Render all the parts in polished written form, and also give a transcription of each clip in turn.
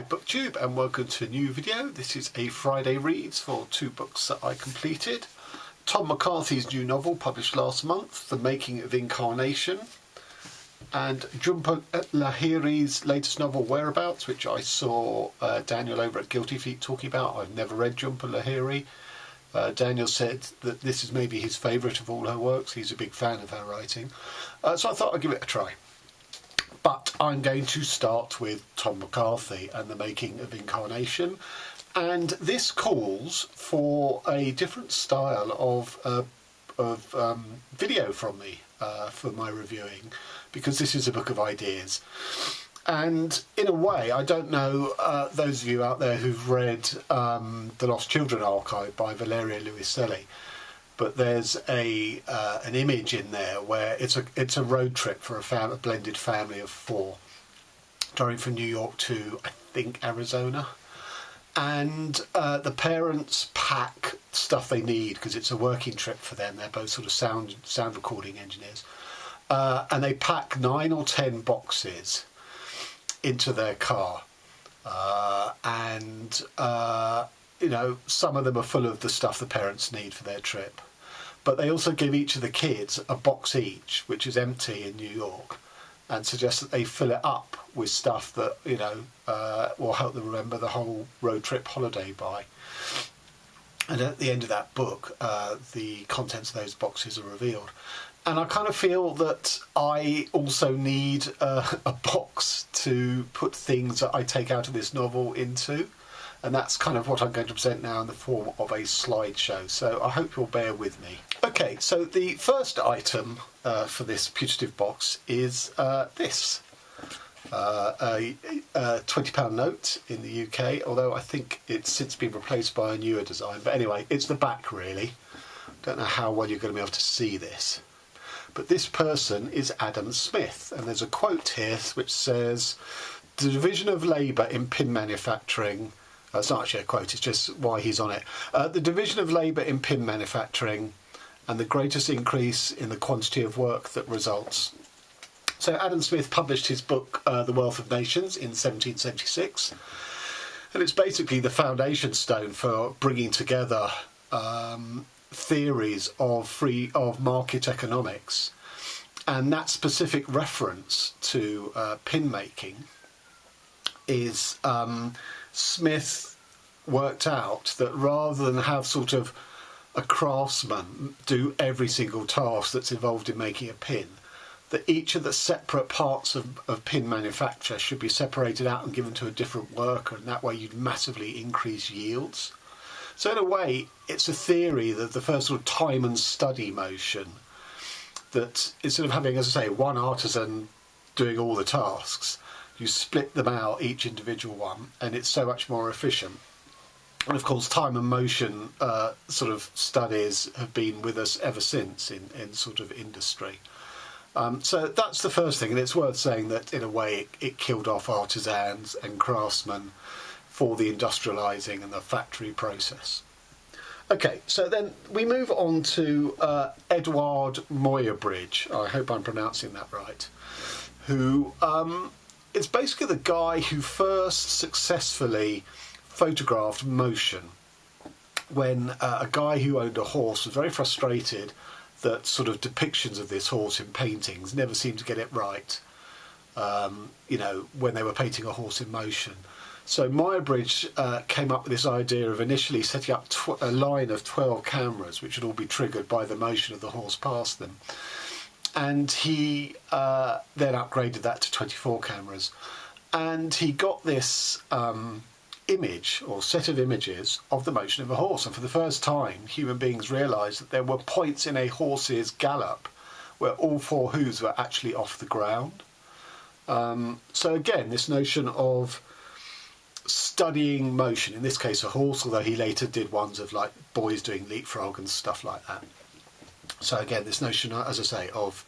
BookTube and welcome to a new video. This is a Friday Reads for two books that I completed. Tom McCarthy's new novel published last month, The Making of Incarnation, and Jhumpa Lahiri's latest novel, Whereabouts, which I saw Daniel over at Guilty Feet talking about. I've never read Jhumpa Lahiri. Daniel said that this is maybe his favourite of all her works. He's a big fan of her writing. So I thought I'd give it a try. But I'm going to start with Tom McCarthy and The Making of Incarnation. And this calls for a different style of video from me for my reviewing, because this is a book of ideas. And in a way, I don't know those of you out there who've read The Lost Children Archive by Valeria Luiselli, but there's an image in there where it's a road trip for a blended family of four, driving from New York to, I think, Arizona. And the parents pack stuff they need because it's a working trip for them. They're both sort of sound recording engineers. And they pack 9 or 10 boxes into their car. You know, some of them are full of the stuff the parents need for their trip. But they also give each of the kids a box each, which is empty in New York, and suggest that they fill it up with stuff that, you know, will help them remember the whole road trip holiday by. And at the end of that book, the contents of those boxes are revealed. And I kind of feel that I also need a box to put things that I take out of this novel into. And that's kind of what I'm going to present now in the form of a slideshow. So I hope you'll bear with me. Okay, so the first item for this putative box is this. A £20 note in the UK, although I think it's since been replaced by a newer design. But anyway, it's the back really. Don't know how well you're going to be able to see this. But this person is Adam Smith, and there's a quote here which says, "The division of labour in pin manufacturing," it's not actually a quote, it's just why he's on it, "the division of labour in pin manufacturing and the greatest increase in the quantity of work that results." So Adam Smith published his book, The Wealth of Nations, in 1776, and it's basically the foundation stone for bringing together theories of market economics, and that specific reference to pin making is Smith worked out that rather than have sort of a craftsman do every single task that's involved in making a pin, that each of the separate parts of pin manufacture should be separated out and given to a different worker, and that way you'd massively increase yields. So in a way, it's a theory that the first sort of time and study motion, that instead of having, as I say, one artisan doing all the tasks, you split them out, each individual one, and it's so much more efficient. And of course, time and motion sort of studies have been with us ever since in sort of industry. So that's the first thing, and it's worth saying that in a way it killed off artisans and craftsmen for the industrialising and the factory process. Okay, so then we move on to Edouard Manet, I hope I'm pronouncing that right, who is basically the guy who first successfully photographed motion, when a guy who owned a horse was very frustrated that sort of depictions of this horse in paintings never seemed to get it right, you know, when they were painting a horse in motion. So Muybridge came up with this idea of initially setting up a line of 12 cameras, which would all be triggered by the motion of the horse past them. And he then upgraded that to 24 cameras. And he got this image, or set of images, of the motion of a horse. And for the first time, human beings realised that there were points in a horse's gallop where all four hooves were actually off the ground. So again, this notion of studying motion, in this case a horse, although he later did ones of like boys doing leapfrog and stuff like that. So again, this notion, as I say, of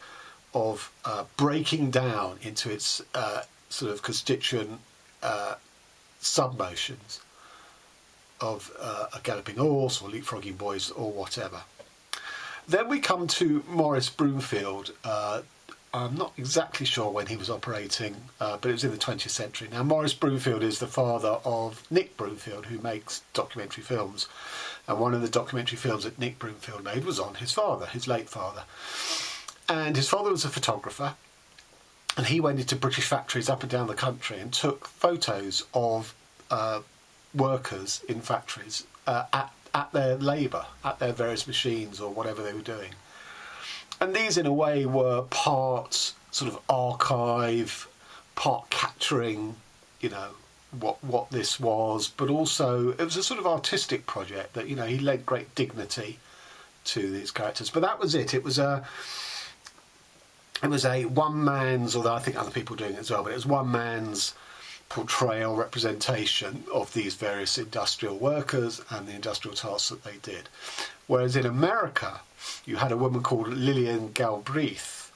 breaking down into its sort of constituent sub-motions of a galloping horse or leapfrogging boys or whatever. Then we come to Maurice Broomfield. I'm not exactly sure when he was operating, but it was in the 20th century. Now, Maurice Broomfield is the father of Nick Broomfield, who makes documentary films. And one of the documentary films that Nick Broomfield made was on his father, his late father. And his father was a photographer. And he went into British factories up and down the country and took photos of workers in factories at their labour, at their various machines or whatever they were doing. And these, in a way, were part sort of archive, part capturing, you know, what this was, but also it was a sort of artistic project that, you know, he lent great dignity to these characters. But that was it. It was a one man's, although I think other people were doing it as well, but it was one man's portrayal, representation of these various industrial workers and the industrial tasks that they did. Whereas in America, you had a woman called Lillian Galbraith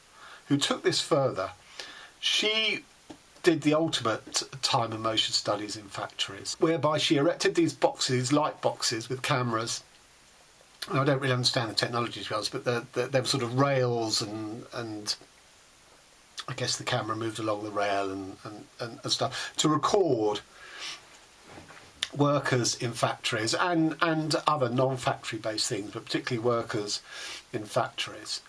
who took this further. She did the ultimate time and motion studies in factories, whereby she erected these boxes, light boxes with cameras. And I don't really understand the technology, but there were sort of rails and I guess the camera moved along the rail and stuff to record workers in factories and other non-factory based things, but particularly workers in factories,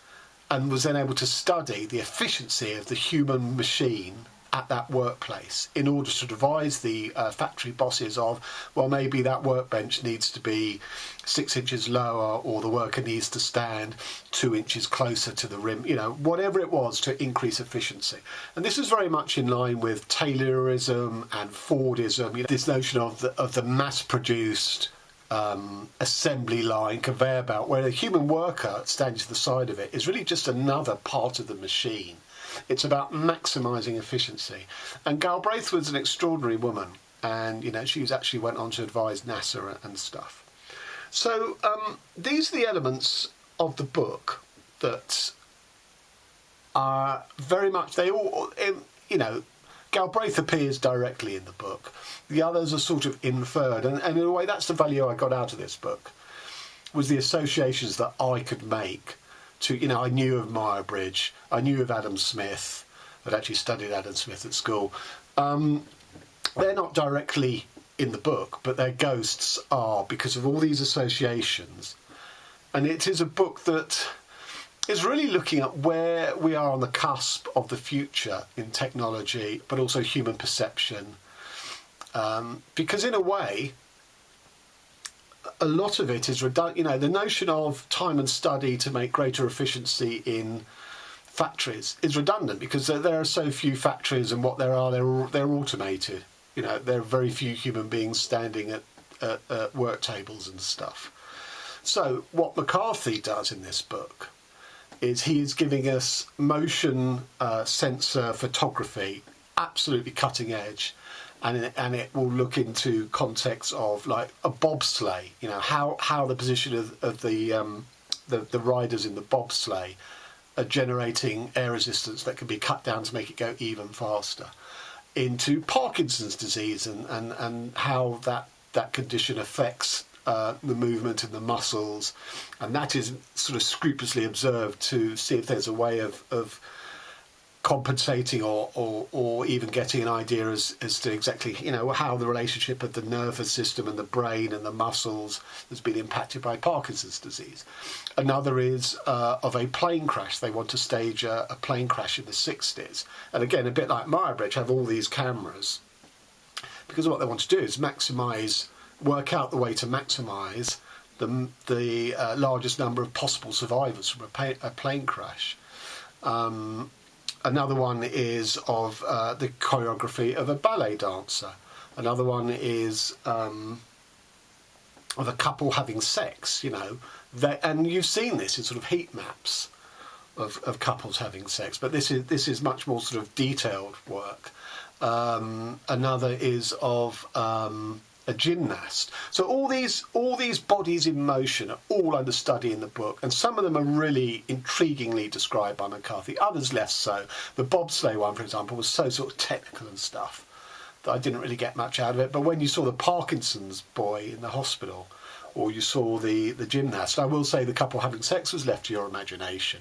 and was then able to study the efficiency of the human machine at that workplace in order to devise the factory bosses of, well, maybe that workbench needs to be 6 inches lower, or the worker needs to stand 2 inches closer to the rim, you know, whatever it was to increase efficiency. And this is very much in line with Taylorism and Fordism, you know, this notion of the mass-produced assembly line, conveyor belt, where the human worker standing to the side of it is really just another part of the machine. It's about maximising efficiency. And Galbraith was an extraordinary woman, and, you know, she actually went on to advise NASA and stuff. So these are the elements of the book that are very much, they all, you know, Galbraith appears directly in the book. The others are sort of inferred, and in a way that's the value I got out of this book, was the associations that I could make to, you know, I knew of Muybridge, I knew of Adam Smith. I'd actually studied Adam Smith at school. They're not directly in the book, but their ghosts are, because of all these associations. And it is a book that is really looking at where we are on the cusp of the future in technology, but also human perception. Because in a way, a lot of it is redundant. You know, the notion of time and study to make greater efficiency in factories is redundant, because there are so few factories, and what there are, they're automated. You know, there are very few human beings standing at work tables and stuff. So what McCarthy does in this book is he is giving us motion sensor photography, absolutely cutting edge. And it will look into context of, like, a bobsleigh, you know, how the position of the riders in the bobsleigh are generating air resistance that can be cut down to make it go even faster, into Parkinson's disease and how that condition affects the movement in the muscles, and that is sort of scrupulously observed to see if there's a way of compensating or even getting an idea as to exactly, you know, how the relationship of the nervous system and the brain and the muscles has been impacted by Parkinson's disease. Another is of a plane crash. They want to stage a plane crash in the 60s. And again, a bit like Muybridge, have all these cameras, because what they want to do is work out the way to maximise the largest number of possible survivors from a plane crash. Another one is of the choreography of a ballet dancer. Another one is of a couple having sex, you know. And you've seen this in sort of heat maps of couples having sex, but this is much more sort of detailed work. Another is of a gymnast. So all these bodies in motion are all under study in the book, and some of them are really intriguingly described by McCarthy, others less so. The bobsleigh one, for example, was so sort of technical and stuff that I didn't really get much out of it. But when you saw the Parkinson's boy in the hospital, or you saw the gymnast, I will say the couple having sex was left to your imagination.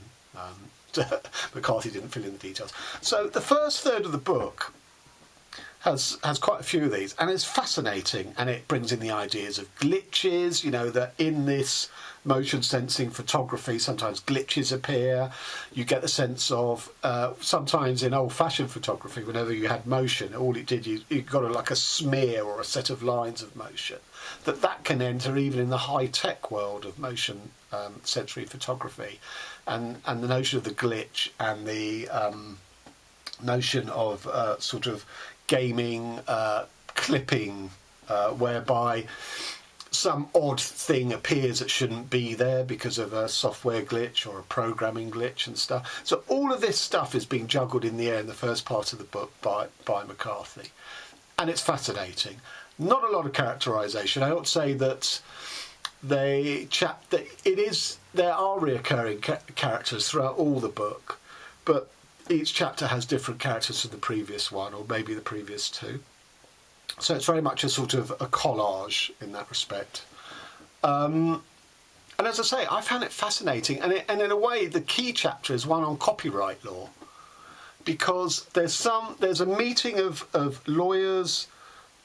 McCarthy didn't fill in the details. So the first third of the book has quite a few of these, and it's fascinating, and it brings in the ideas of glitches, that in this motion sensing photography sometimes glitches appear. You get the sense of sometimes in old-fashioned photography, whenever you had motion, all it did, you got like a smear or a set of lines of motion, that can enter even in the high-tech world of motion sensory photography, and the notion of the glitch and the notion of sort of gaming, clipping, whereby some odd thing appears that shouldn't be there because of a software glitch or a programming glitch and stuff. So all of this stuff is being juggled in the air in the first part of the book by McCarthy, and it's fascinating. Not a lot of characterisation. I ought to say that there are reoccurring characters throughout all the book, but each chapter has different characters from the previous one, or maybe the previous two. So it's very much a sort of a collage in that respect. And as I say, I found it fascinating. And in a way, the key chapter is one on copyright law, because there's a meeting of lawyers,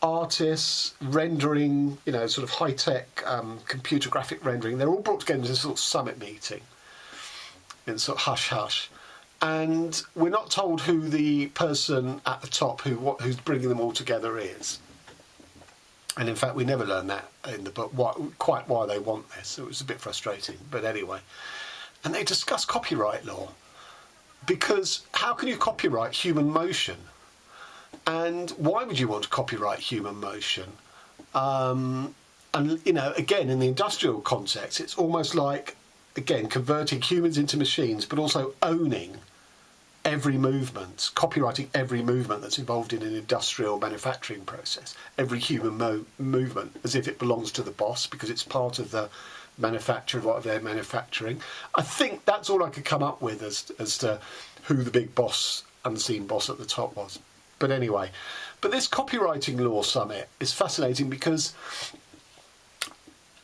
artists, rendering, sort of high-tech computer graphic rendering. They're all brought together in this sort of summit meeting in sort of hush-hush. And we're not told who the person at the top who's bringing them all together is. And in fact, we never learn that in the book, quite why they want this. It was a bit frustrating, but anyway. And they discuss copyright law, because how can you copyright human motion? And why would you want to copyright human motion? And, again, in the industrial context, it's almost like, again, converting humans into machines, but also owning every movement, copyrighting every movement that's involved in an industrial manufacturing process, every human movement, as if it belongs to the boss because it's part of the manufacture of what they're manufacturing. I think that's all I could come up with as to who the big boss, unseen boss at the top was. But anyway, this copywriting law summit is fascinating because,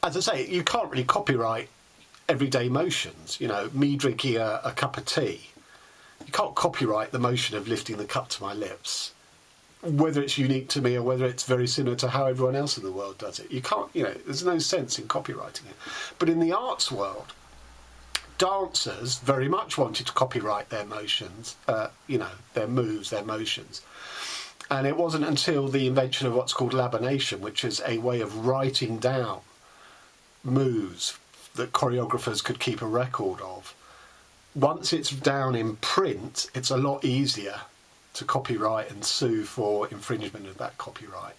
as I say, you can't really copyright everyday motions. Me drinking a cup of tea. You can't copyright the motion of lifting the cup to my lips, whether it's unique to me or whether it's very similar to how everyone else in the world does it. You can't, there's no sense in copywriting it. But in the arts world, dancers very much wanted to copyright their motions, their moves, their motions. And it wasn't until the invention of what's called lamination, which is a way of writing down moves that choreographers could keep a record of. Once it's down in print, it's a lot easier to copyright and sue for infringement of that copyright.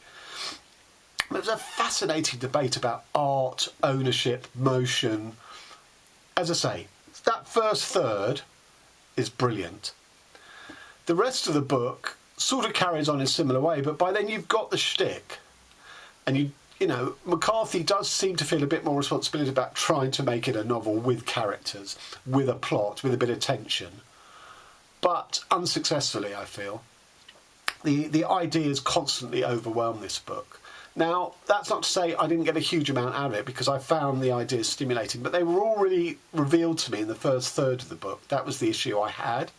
There's a fascinating debate about art, ownership, motion. As I say, that first third is brilliant. The rest of the book sort of carries on in a similar way, but by then you've got the shtick, and McCarthy does seem to feel a bit more responsibility about trying to make it a novel with characters, with a plot, with a bit of tension, but unsuccessfully, I feel. The ideas constantly overwhelm this book. Now, that's not to say I didn't get a huge amount out of it, because I found the ideas stimulating, but they were all really revealed to me in the first third of the book. That was the issue I had.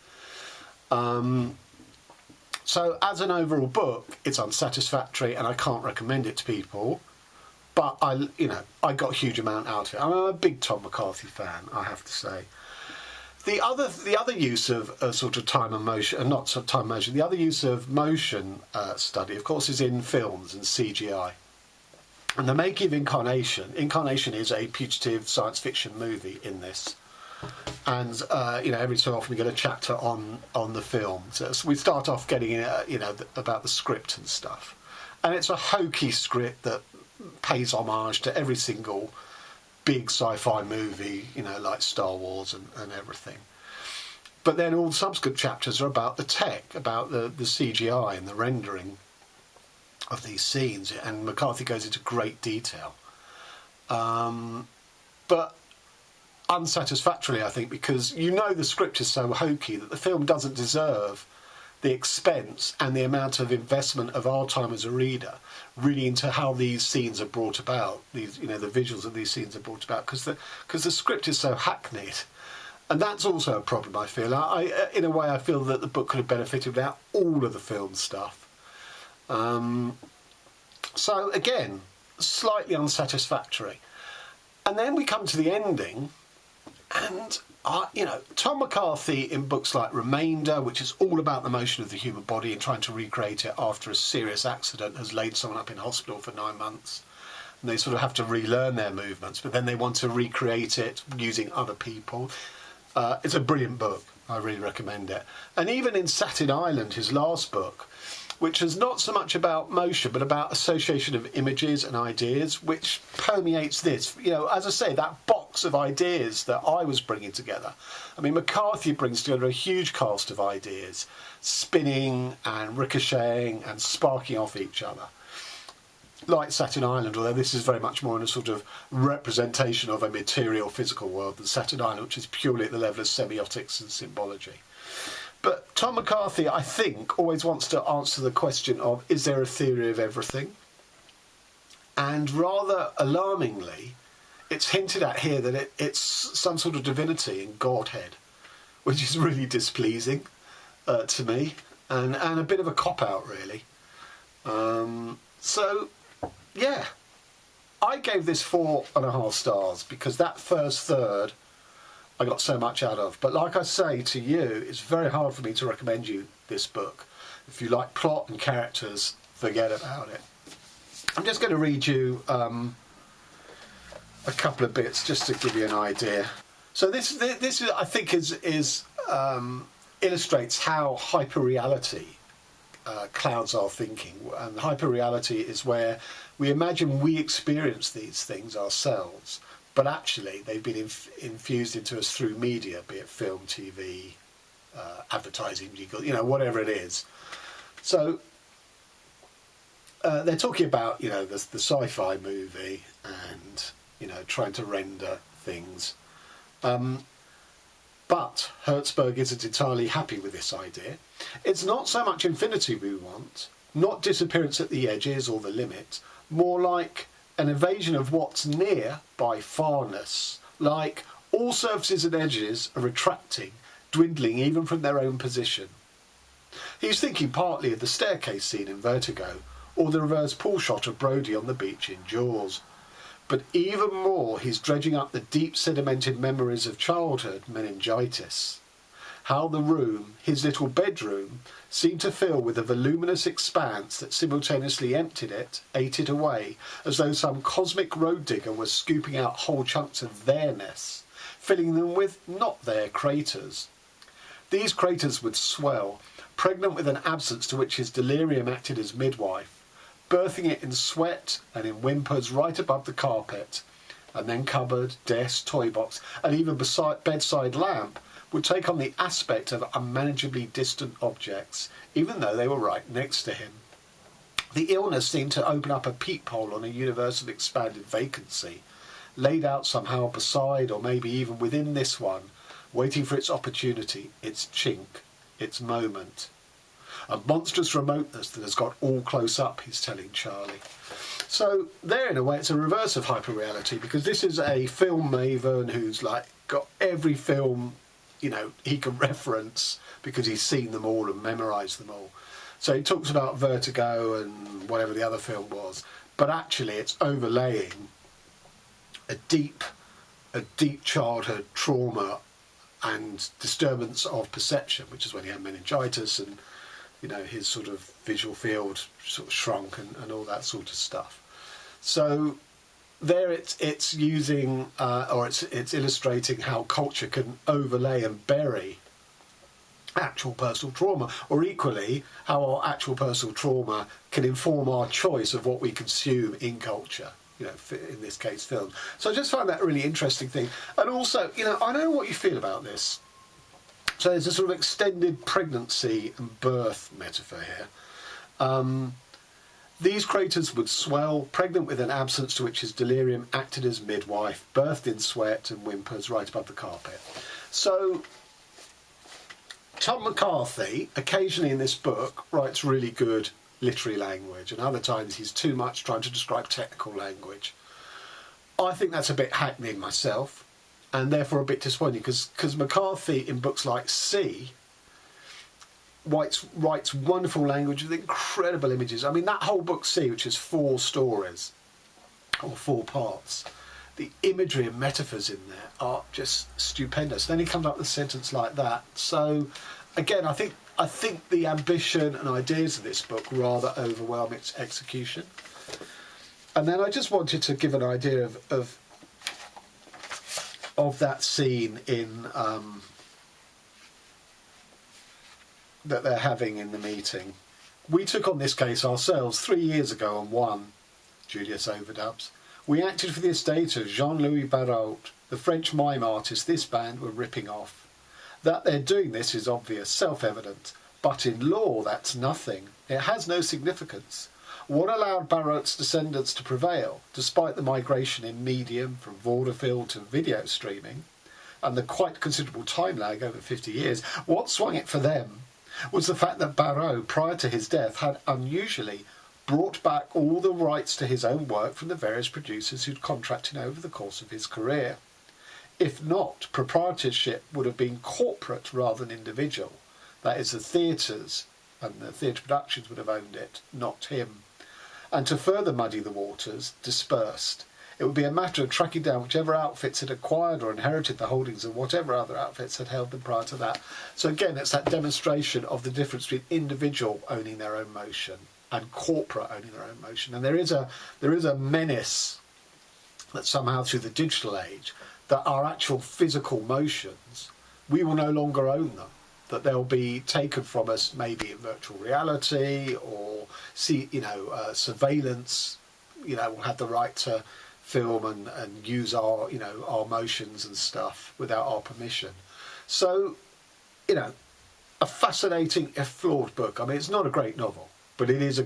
So as an overall book, it's unsatisfactory and I can't recommend it to people. But I got a huge amount out of it. I'm a big Tom McCarthy fan, I have to say. The other use of sort of time and motion, not sort of time and motion, the other use of motion study, of course, is in films and CGI. And the Making of Incarnation. Incarnation is a putative science fiction movie in this. And every so often we get a chapter on the film. So we start off getting about the script and stuff, and it's a hokey script that pays homage to every single big sci-fi movie, like Star Wars and everything. But then all the subsequent chapters are about the tech, about the CGI and the rendering of these scenes, and McCarthy goes into great detail. But unsatisfactorily, I think, because the script is so hokey that the film doesn't deserve the expense and the amount of investment of our time as a reader really into how these scenes are brought about, the visuals of these scenes are brought about, because the script is so hackneyed And that's also a problem, I feel. In a way, I feel that the book could have benefited without all of the film stuff. So, again, slightly unsatisfactory. And then we come to the ending, and, Tom McCarthy in books like Remainder, which is all about the motion of the human body and trying to recreate it after a serious accident, has laid someone up in hospital for 9 months. And they sort of have to relearn their movements, but then they want to recreate it using other people. It's a brilliant book. I really recommend it. And even in Satin Island, his last book, which is not so much about motion, but about association of images and ideas, which permeates this. As I say, that box of ideas that I was bringing together. I mean, McCarthy brings together a huge cast of ideas, spinning and ricocheting and sparking off each other. Like Satin Island, although this is very much more in a sort of representation of a material physical world than Satin Island, which is purely at the level of semiotics and symbology. But Tom McCarthy, I think, always wants to answer the question of, is there a theory of everything? And rather alarmingly, it's hinted at here that it's some sort of divinity in Godhead, which is really displeasing to me, and a bit of a cop-out, really. Yeah, I gave this 4.5 stars because that first third I got so much out of. But like I say to you, it's very hard for me to recommend you this book. If you like plot and characters, forget about it. I'm just going to read you a couple of bits just to give you an idea. So this I think illustrates how hyperreality clouds our thinking. And hyperreality is where we imagine we experience these things ourselves, but actually they've been infused into us through media, be it film, TV, advertising, whatever it is. So they're talking about, the sci-fi movie and, trying to render things. But Hertzberg isn't entirely happy with this idea. It's not so much infinity we want, not disappearance at the edges or the limit, more like an evasion of what's near by farness, like all surfaces and edges are retracting, dwindling even from their own position. He's thinking partly of the staircase scene in Vertigo, or the reverse pool shot of Brody on the beach in Jaws. But even more, he's dredging up the deep sedimented memories of childhood meningitis. How the room, his little bedroom, seemed to fill with a voluminous expanse that simultaneously emptied it, ate it away, as though some cosmic road digger was scooping out whole chunks of theirness, filling them with not their craters. These craters would swell, pregnant with an absence to which his delirium acted as midwife, birthing it in sweat and in whimpers right above the carpet, and then cupboard, desk, toy box, and even bedside lamp would take on the aspect of unmanageably distant objects, even though they were right next to him. The illness seemed to open up a peephole on a universe of expanded vacancy, laid out somehow beside or maybe even within this one, waiting for its opportunity, its chink, its moment. A monstrous remoteness that has got all close up, he's telling Charlie. So there, in a way, it's a reverse of hyperreality, because this is a film maven who's got every film he can reference because he's seen them all and memorised them all. So he talks about Vertigo and whatever the other film was, but actually it's overlaying a deep childhood trauma and disturbance of perception, which is when he had meningitis and his sort of visual field sort of shrunk and all that sort of stuff. So there it's using or it's illustrating how culture can overlay and bury actual personal trauma, or equally how our actual personal trauma can inform our choice of what we consume in culture, in this case film. So I just find that a really interesting thing. And also, I don't know what you feel about this. So there's a sort of extended pregnancy and birth metaphor here. These craters would swell, pregnant with an absence to which his delirium acted as midwife, birthed in sweat and whimpers right above the carpet. So Tom McCarthy, occasionally in this book, writes really good literary language, and other times he's too much trying to describe technical language. I think that's a bit hackneyed myself. and therefore a bit disappointing, because McCarthy in books like C writes wonderful language with incredible images. I mean, that whole book C, which is 4 stories or 4 parts, the imagery and metaphors in there are just stupendous. Then he comes up with a sentence like that. So again, I think the ambition and ideas of this book rather overwhelm its execution. And then I just wanted to give an idea of that scene in that they're having in the meeting. We took on this case ourselves 3 years ago and won, Julius overdubs. We acted for the estate of Jean-Louis Barrault, the French mime artist this band were ripping off. That they're doing this is obvious, self-evident, but in law that's nothing. It has no significance. What allowed Barrault's descendants to prevail, despite the migration in medium from vaudeville to video streaming, and the quite considerable time lag over 50 years, what swung it for them was the fact that Barrault, prior to his death, had unusually brought back all the rights to his own work from the various producers who'd contracted over the course of his career. If not, proprietorship would have been corporate rather than individual. That is, the theatres and the theatre productions would have owned it, not him. And to further muddy the waters, dispersed. It would be a matter of tracking down whichever outfits had acquired or inherited the holdings of whatever other outfits had held them prior to that. So again, it's that demonstration of the difference between individual owning their own motion and corporate owning their own motion. And there is a menace that somehow through the digital age, that our actual physical motions, we will no longer own them. That they'll be taken from us maybe in virtual reality or surveillance. We'll have the right to film and use our our motions and stuff without our permission. So, a fascinating if flawed book. I mean, it's not a great novel, but it is a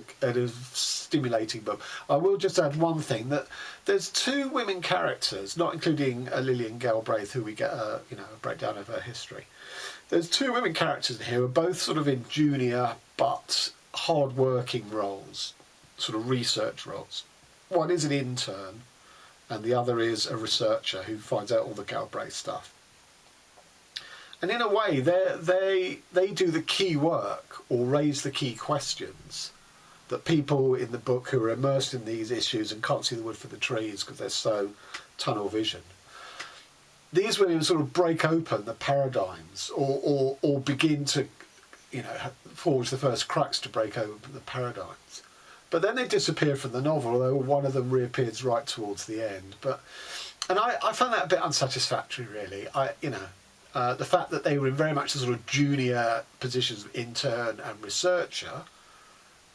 stimulating book. I will just add one thing, that there's 2 women characters, not including Lillian Galbraith, who we get a breakdown of her history. There's 2 women characters in here who are both sort of in junior but hard-working roles, sort of research roles. One is an intern, and the other is a researcher who finds out all the Galbraith stuff. And in a way, they do the key work or raise the key questions that people in the book who are immersed in these issues and can't see the wood for the trees because they're so tunnel vision. These women sort of break open the paradigms or begin to, forge the first cracks to break open the paradigms. But then they disappear from the novel, although one of them reappears right towards the end. And I found that a bit unsatisfactory, really. The fact that they were in very much the sort of junior positions of intern and researcher,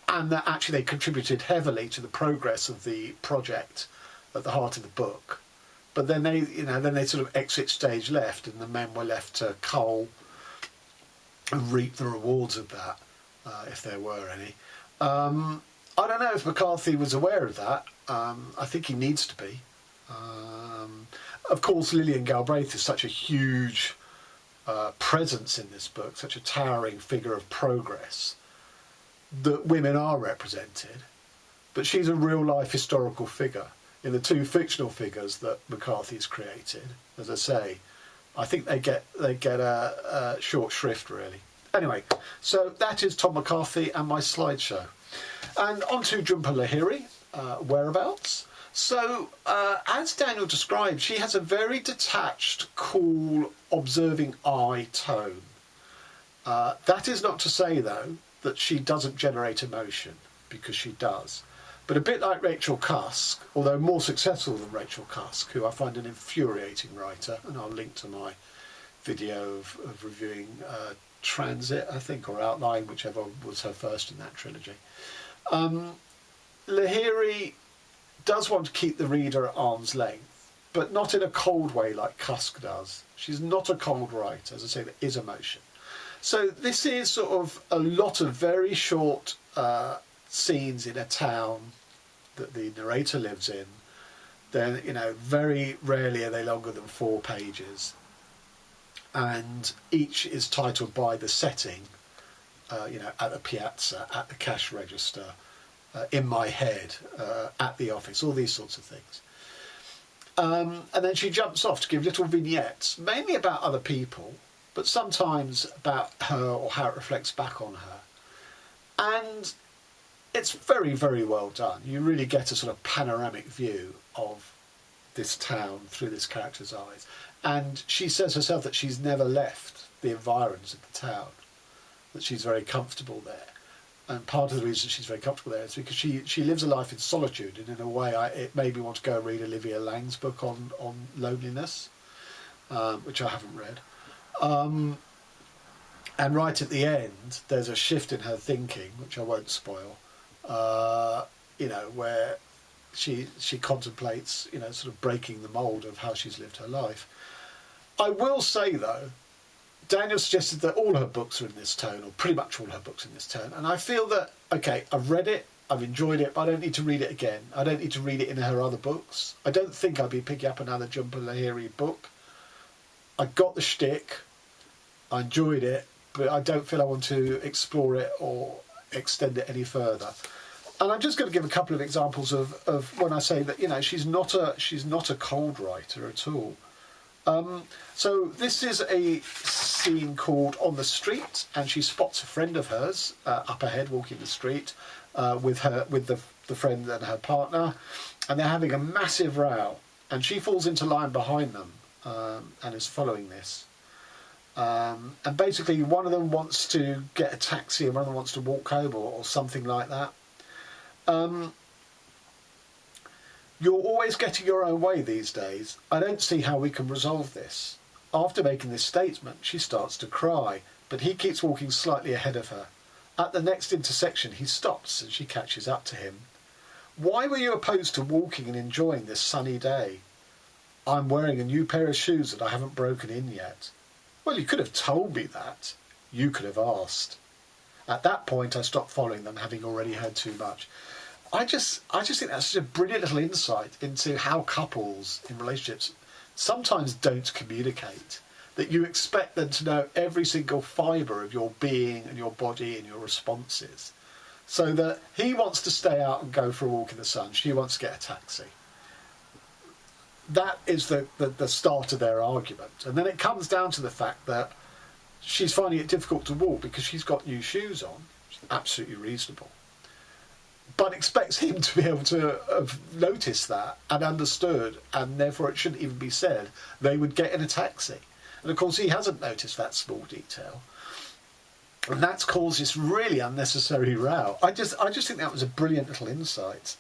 and that actually they contributed heavily to the progress of the project at the heart of the book. But then they sort of exit stage left, and the men were left to cull and reap the rewards of that, if there were any. I don't know if McCarthy was aware of that. I think he needs to be. Of course, Lillian Galbraith is such a huge presence in this book, such a towering figure of progress, that women are represented. But she's a real-life historical figure. In the 2 fictional figures that McCarthy's created, as I say, I think they get a short shrift, really. Anyway, so that is Tom McCarthy and my slideshow. And on to Jhumpa Lahiri, Whereabouts. So, as Daniel described, she has a very detached, cool, observing eye tone. That is not to say, though, that she doesn't generate emotion, because she does. But a bit like Rachel Cusk, although more successful than Rachel Cusk, who I find an infuriating writer, and I'll link to my video of reviewing Transit, I think, or Outline, whichever was her first in that trilogy. Lahiri does want to keep the reader at arm's length, but not in a cold way like Cusk does. She's not a cold writer, as I say, there is emotion. So this is sort of a lot of very short scenes in a town that the narrator lives in. Then, very rarely are they longer than 4 pages. And each is titled by the setting, at the piazza, at the cash register, in my head, at the office, all these sorts of things. And then she jumps off to give little vignettes, mainly about other people, but sometimes about her or how it reflects back on her. And it's very, very well done. You really get a sort of panoramic view of this town through this character's eyes. And she says herself that she's never left the environs of the town, that she's very comfortable there. And part of the reason she's very comfortable there is because she lives a life in solitude, and in a way it made me want to go and read Olivia Lang's book on loneliness, which I haven't read. And right at the end, there's a shift in her thinking, which I won't spoil, where she contemplates, sort of breaking the mould of how she's lived her life. I will say, though, Daniel suggested that all her books are in this tone, or pretty much all her books in this tone, and I feel that, okay, I've read it, I've enjoyed it, but I don't need to read it again. I don't need to read it in her other books. I don't think I'd be picking up another Jhumpa Lahiri book. I got the shtick, I enjoyed it, but I don't feel I want to explore it or extend it any further. And I'm just going to give a couple of examples of when I say that, she's not a cold writer at all. So this is a scene called On the Street, and she spots a friend of hers up ahead walking the street with the friend and her partner, and they're having a massive row, and she falls into line behind them and is following this. And basically one of them wants to get a taxi and one of them wants to walk home or something like that. You're always getting your own way these days. I don't see how we can resolve this. After making this statement, she starts to cry, but he keeps walking slightly ahead of her. At the next intersection, he stops and she catches up to him. Why were you opposed to walking and enjoying this sunny day? I'm wearing a new pair of shoes that I haven't broken in yet. Well, you could have told me that. You could have asked. At that point, I stopped following them, having already heard too much. I just think that's such a brilliant little insight into how couples in relationships sometimes don't communicate. That you expect them to know every single fibre of your being and your body and your responses. So that he wants to stay out and go for a walk in the sun. She wants to get a taxi. That is the start of their argument. And then it comes down to the fact that she's finding it difficult to walk because she's got new shoes on. Which is absolutely reasonable. But expects him to be able to have noticed that and understood, and therefore it shouldn't even be said, they would get in a taxi. And of course he hasn't noticed that small detail. And that's caused this really unnecessary row. I just think that was a brilliant little insight.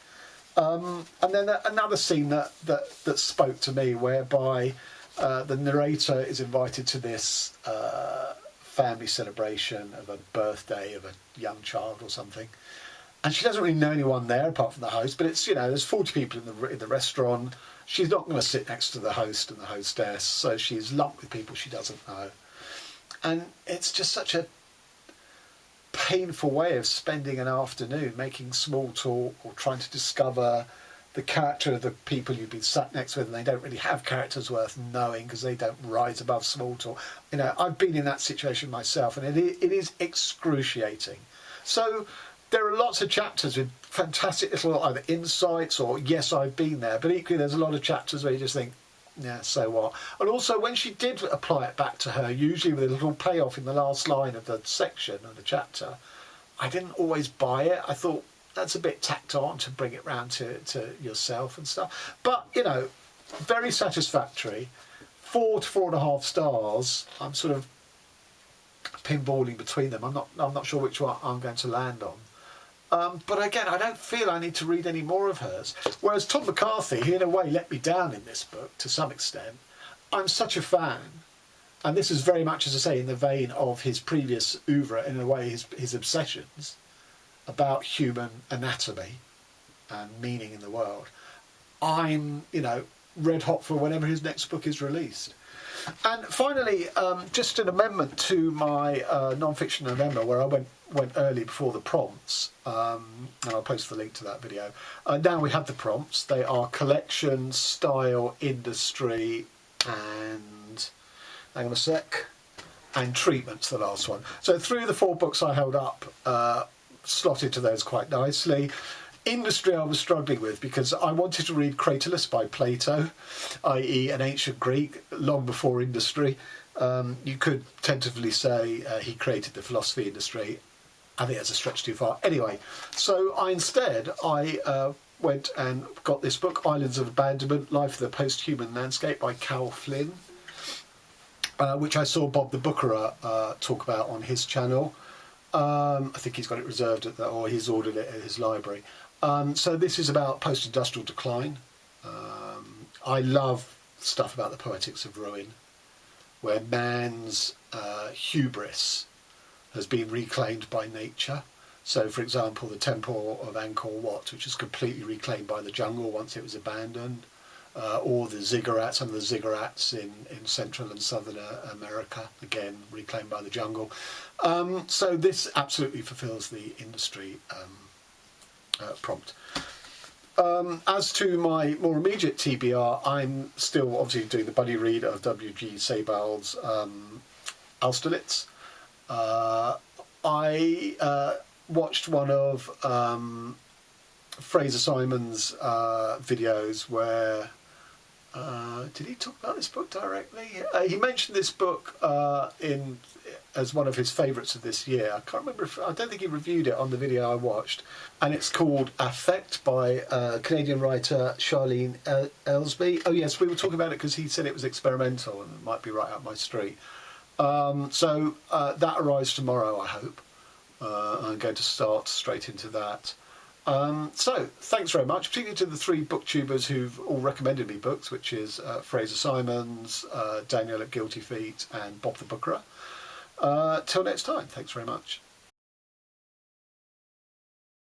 And then another scene that spoke to me, whereby the narrator is invited to this family celebration of a birthday of a young child or something. And she doesn't really know anyone there apart from the host, but it's, there's 40 people in the restaurant. She's not going to sit next to the host and the hostess, so she's lumped with people she doesn't know. And it's just such a painful way of spending an afternoon, making small talk or trying to discover the character of the people you've been sat next with, and they don't really have characters worth knowing because they don't rise above small talk. I've been in that situation myself, and it is excruciating. So there are lots of chapters with fantastic little either insights or yes, I've been there, but equally there's a lot of chapters where you just think, yeah, so what? And also when she did apply it back to her, usually with a little payoff in the last line of the section of the chapter, I didn't always buy it. I thought that's a bit tacked on to bring it round to yourself and stuff. But, very satisfactory. 4 to 4.5 stars. I'm sort of pinballing between them. I'm not sure which one I'm going to land on. But again, I don't feel I need to read any more of hers. Whereas Tom McCarthy, he in a way let me down in this book to some extent. I'm such a fan. And this is very much, as I say, in the vein of his previous oeuvre, in a way, his obsessions about human anatomy and meaning in the world. I'm, red hot for whenever his next book is released. And finally, just an amendment to my non-fiction November, where I went early before the prompts, and I'll post the link to that video. Now we have the prompts. They are collection, style, industry, and hang on a sec, and treatment's the last one. So 3 of the 4 books I held up slotted to those quite nicely. Industry I was struggling with because I wanted to read Cratylus by Plato, i.e. an ancient Greek, long before industry. You could tentatively say he created the philosophy industry. I think that's a stretch too far. Anyway, so I went and got this book, Islands of Abandonment, Life of the Post-Human Landscape by Cal Flynn, which I saw Bob the Booker talk about on his channel. I think he's got it reserved or he's ordered it at his library. So this is about post-industrial decline. I love stuff about the poetics of ruin, where man's hubris has been reclaimed by nature. So, for example, the temple of Angkor Wat, which was completely reclaimed by the jungle once it was abandoned, or the ziggurats, some of the ziggurats in Central and Southern America, again, reclaimed by the jungle. So this absolutely fulfills the industry prompt. As to my more immediate TBR, I'm still obviously doing the buddy read of W.G. Sebald's Austerlitz. I watched one of Fraser Simon's videos where did he talk about this book directly? He mentioned this book as one of his favourites of this year. I can't remember I don't think he reviewed it on the video I watched. And it's called Affect by Canadian writer Charlene Elsby. Oh yes, we were talking about it because he said it was experimental and it might be right up my street. So that arrives tomorrow, I hope. I'm going to start straight into that. So thanks very much, particularly to the three booktubers who've all recommended me books, which is Fraser Simons, Daniel at Guilty Feet and Bob the Bookerer. Till next time, thanks very much.